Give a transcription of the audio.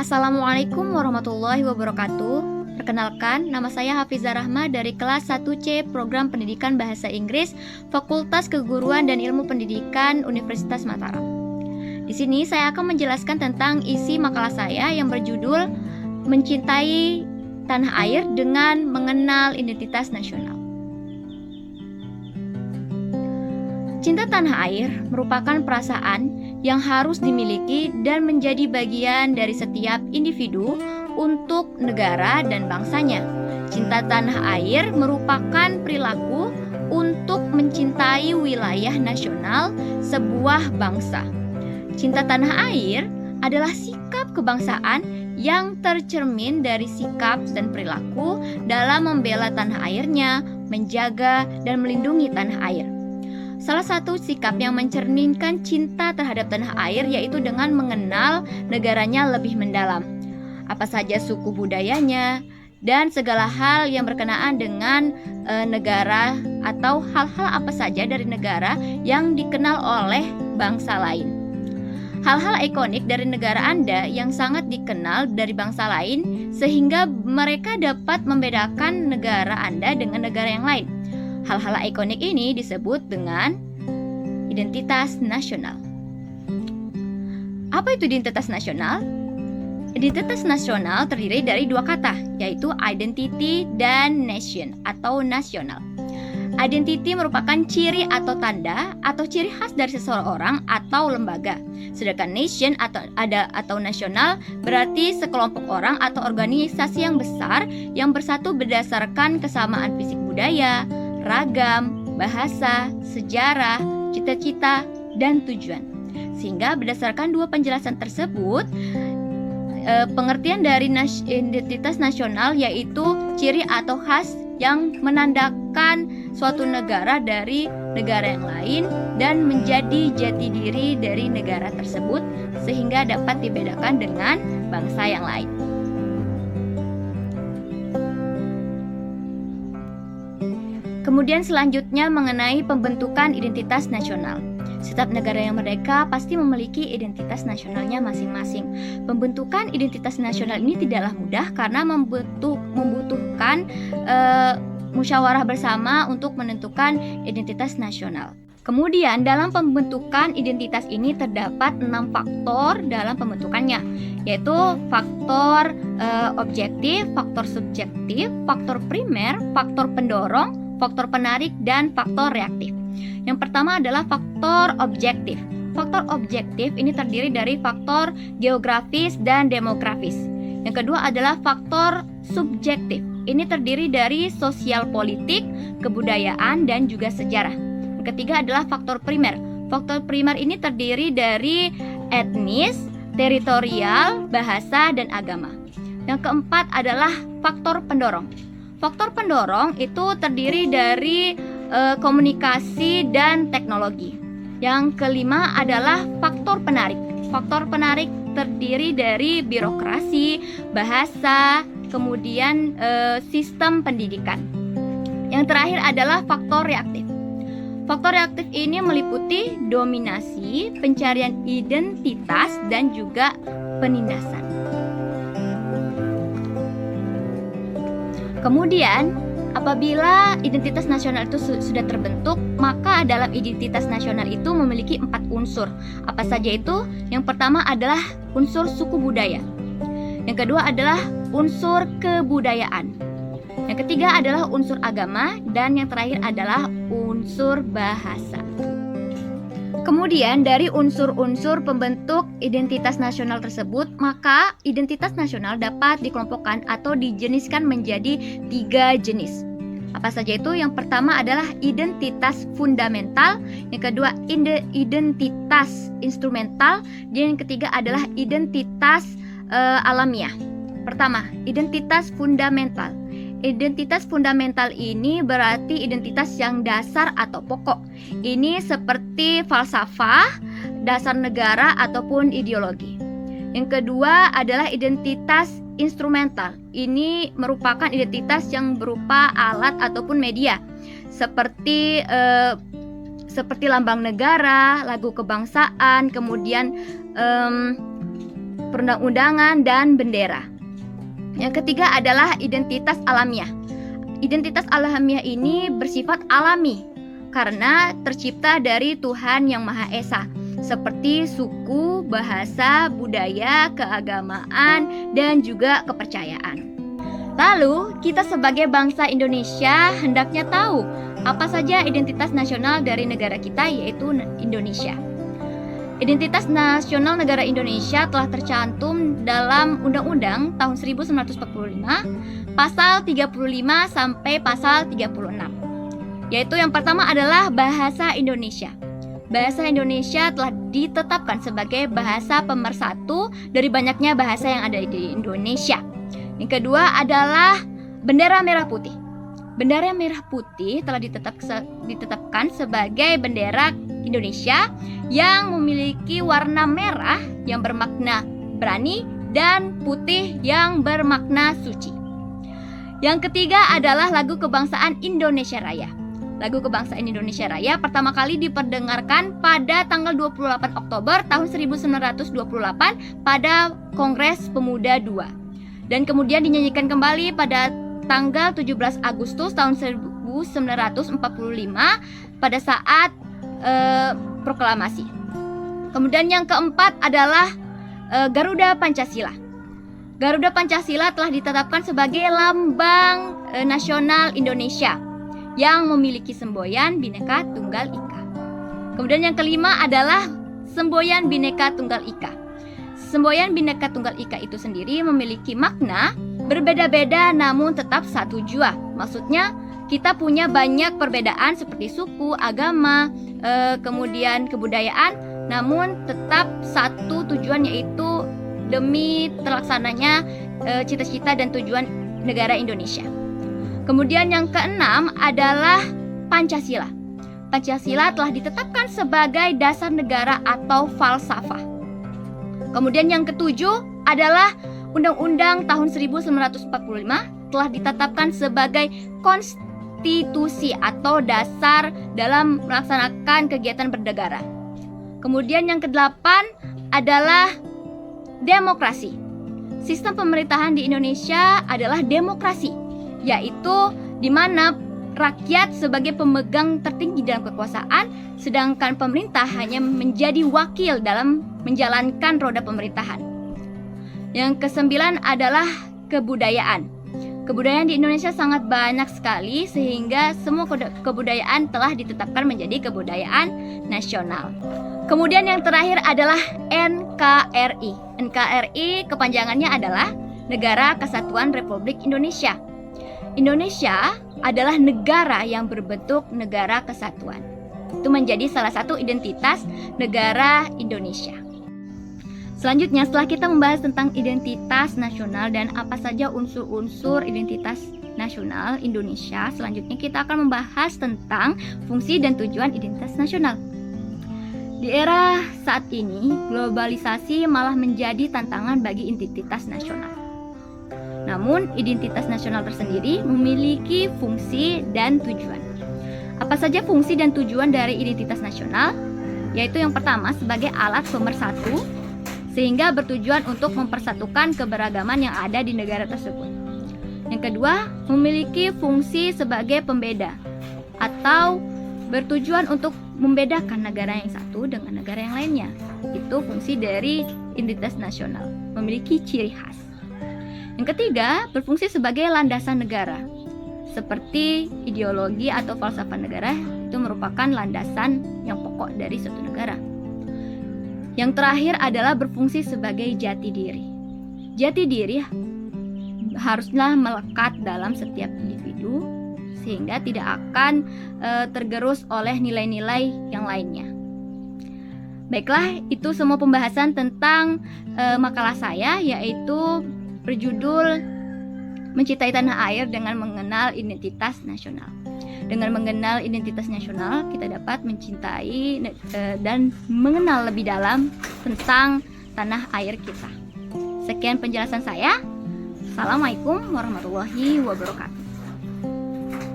Assalamualaikum warahmatullahi wabarakatuh. Perkenalkan, nama saya Hafizah Rahma dari kelas 1C Program Pendidikan Bahasa Inggris Fakultas Keguruan dan Ilmu Pendidikan Universitas Mataram. Di sini saya akan menjelaskan tentang isi makalah saya yang berjudul Mencintai Tanah Air dengan Mengenal Identitas Nasional. Cinta tanah air merupakan perasaan yang harus dimiliki dan menjadi bagian dari setiap individu untuk negara dan bangsanya. Cinta tanah air merupakan perilaku untuk mencintai wilayah nasional sebuah bangsa. Cinta tanah air adalah sikap kebangsaan yang tercermin dari sikap dan perilaku dalam membela tanah airnya, menjaga dan melindungi tanah air. Salah satu sikap yang mencerminkan cinta terhadap tanah air yaitu dengan mengenal negaranya lebih mendalam. Apa saja suku budayanya dan segala hal yang berkenaan dengan negara atau hal-hal apa saja dari negara yang dikenal oleh bangsa lain. Hal-hal ikonik dari negara Anda yang sangat dikenal dari bangsa lain sehingga mereka dapat membedakan negara Anda dengan negara yang lain. Hal-hal ikonik ini disebut dengan identitas nasional. Apa itu identitas nasional? Identitas nasional terdiri dari dua kata, yaitu identity dan nation atau nasional. Identity merupakan ciri atau tanda atau ciri khas dari seseorang atau lembaga. Sedangkan nation atau nasional berarti sekelompok orang atau organisasi yang besar yang bersatu berdasarkan kesamaan fisik budaya, ragam, bahasa, sejarah, cita-cita, dan tujuan. Sehingga berdasarkan dua penjelasan tersebut, pengertian dari identitas nasional yaitu ciri atau khas yang menandakan suatu negara dari negara yang lain dan menjadi jati diri dari negara tersebut sehingga dapat dibedakan dengan bangsa yang lain. Kemudian selanjutnya mengenai pembentukan identitas nasional. Setiap negara yang merdeka pasti memiliki identitas nasionalnya masing-masing. Pembentukan identitas nasional ini tidaklah mudah karena membutuhkan musyawarah bersama untuk menentukan identitas nasional. Kemudian dalam pembentukan identitas ini terdapat 6 faktor dalam pembentukannya, yaitu faktor objektif, faktor subjektif, faktor primer, faktor pendorong, faktor penarik, dan faktor reaktif. Yang pertama adalah faktor objektif. Faktor objektif ini terdiri dari faktor geografis dan demografis. Yang kedua adalah faktor subjektif. Ini terdiri dari sosial politik, kebudayaan, dan juga sejarah. Yang ketiga adalah faktor primer. Faktor primer ini terdiri dari etnis, teritorial, bahasa, dan agama. Yang keempat adalah faktor pendorong. Faktor pendorong itu terdiri dari komunikasi dan teknologi. Yang kelima adalah faktor penarik. Faktor penarik terdiri dari birokrasi, bahasa, kemudian sistem pendidikan. Yang terakhir adalah faktor reaktif. Faktor reaktif ini meliputi dominasi, pencarian identitas, dan juga penindasan. Kemudian, apabila identitas nasional itu sudah terbentuk, maka dalam identitas nasional itu memiliki 4 unsur. Apa saja itu? Yang pertama adalah unsur suku budaya. Yang kedua adalah unsur kebudayaan. Yang ketiga adalah unsur agama. Dan yang terakhir adalah unsur bahasa. Kemudian dari unsur-unsur pembentuk identitas nasional tersebut, maka identitas nasional dapat dikelompokkan atau dijeniskan menjadi 3 jenis. Apa saja itu? Yang pertama adalah identitas fundamental, yang kedua identitas instrumental, dan yang ketiga adalah identitas alamiah. Pertama, identitas fundamental. Identitas fundamental ini berarti identitas yang dasar atau pokok. Ini seperti falsafah, dasar negara ataupun ideologi. Yang kedua adalah identitas instrumental. Ini merupakan identitas yang berupa alat ataupun media, seperti lambang negara, lagu kebangsaan, kemudian perundang-undangan, dan bendera. Yang ketiga adalah identitas alamiah. Identitas alamiah ini bersifat alami karena tercipta dari Tuhan Yang Maha Esa, seperti suku, bahasa, budaya, keagamaan, dan juga kepercayaan. Lalu, kita sebagai bangsa Indonesia hendaknya tahu apa saja identitas nasional dari negara kita, yaitu Indonesia. Identitas nasional negara Indonesia telah tercantum dalam Undang-Undang tahun 1945, pasal 35 sampai pasal 36. Yaitu yang pertama adalah bahasa Indonesia. Bahasa Indonesia telah ditetapkan sebagai bahasa pemersatu dari banyaknya bahasa yang ada di Indonesia. Yang kedua adalah bendera merah putih. Bendera merah putih telah ditetapkan sebagai bendera Indonesia yang memiliki warna merah yang bermakna berani dan putih yang bermakna suci. Yang ketiga adalah lagu kebangsaan Indonesia Raya. Lagu kebangsaan Indonesia Raya pertama kali diperdengarkan pada tanggal 28 Oktober tahun 1928 pada Kongres Pemuda II. Dan kemudian dinyanyikan kembali pada tanggal 17 Agustus tahun 1945 pada saat proklamasi. Kemudian yang keempat adalah Garuda Pancasila. Garuda Pancasila telah ditetapkan sebagai lambang nasional Indonesia yang memiliki semboyan Bhinneka Tunggal Ika. Kemudian yang kelima adalah semboyan Bhinneka Tunggal Ika. Semboyan Bhinneka Tunggal Ika itu sendiri memiliki makna berbeda-beda namun tetap satu jua. Maksudnya kita punya banyak perbedaan seperti suku, agama, kemudian kebudayaan, namun tetap satu tujuan, yaitu demi terlaksananya cita-cita dan tujuan negara Indonesia. Kemudian yang keenam adalah Pancasila. Pancasila telah ditetapkan sebagai dasar negara atau falsafah. Kemudian yang ketujuh adalah Undang-Undang tahun 1945 telah ditetapkan sebagai konstitusi atau dasar dalam melaksanakan kegiatan bernegara. Kemudian yang kedelapan adalah demokrasi. Sistem pemerintahan di Indonesia adalah demokrasi, yaitu di mana rakyat sebagai pemegang tertinggi dalam kekuasaan, sedangkan pemerintah hanya menjadi wakil dalam menjalankan roda pemerintahan. Yang kesembilan adalah kebudayaan. Kebudayaan di Indonesia sangat banyak sekali sehingga semua kebudayaan telah ditetapkan menjadi kebudayaan nasional. Kemudian yang terakhir adalah NKRI. NKRI kepanjangannya adalah Negara Kesatuan Republik Indonesia. Indonesia adalah negara yang berbentuk negara kesatuan. Itu menjadi salah satu identitas negara Indonesia. Selanjutnya, setelah kita membahas tentang identitas nasional dan apa saja unsur-unsur identitas nasional Indonesia, selanjutnya kita akan membahas tentang fungsi dan tujuan identitas nasional. Di era saat ini, globalisasi malah menjadi tantangan bagi identitas nasional. Namun, identitas nasional tersendiri memiliki fungsi dan tujuan. Apa saja fungsi dan tujuan dari identitas nasional? Yaitu yang pertama, sebagai alat pemersatu, sehingga bertujuan untuk mempersatukan keberagaman yang ada di negara tersebut. Yang kedua, memiliki fungsi sebagai pembeda, atau bertujuan untuk membedakan negara yang satu dengan negara yang lainnya. Itu fungsi dari identitas nasional, memiliki ciri khas. Yang ketiga, berfungsi sebagai landasan negara. Seperti ideologi atau falsafah negara, itu merupakan landasan yang pokok dari suatu negara. Yang terakhir adalah berfungsi sebagai jati diri. Jati diri haruslah melekat dalam setiap individu sehingga tidak akan tergerus oleh nilai-nilai yang lainnya. Baiklah, itu semua pembahasan tentang makalah saya, yaitu berjudul Mencintai Tanah Air dengan Mengenal Identitas Nasional. Dengan mengenal identitas nasional, kita dapat mencintai dan mengenal lebih dalam tentang tanah air kita. Sekian penjelasan saya. Assalamualaikum warahmatullahi wabarakatuh.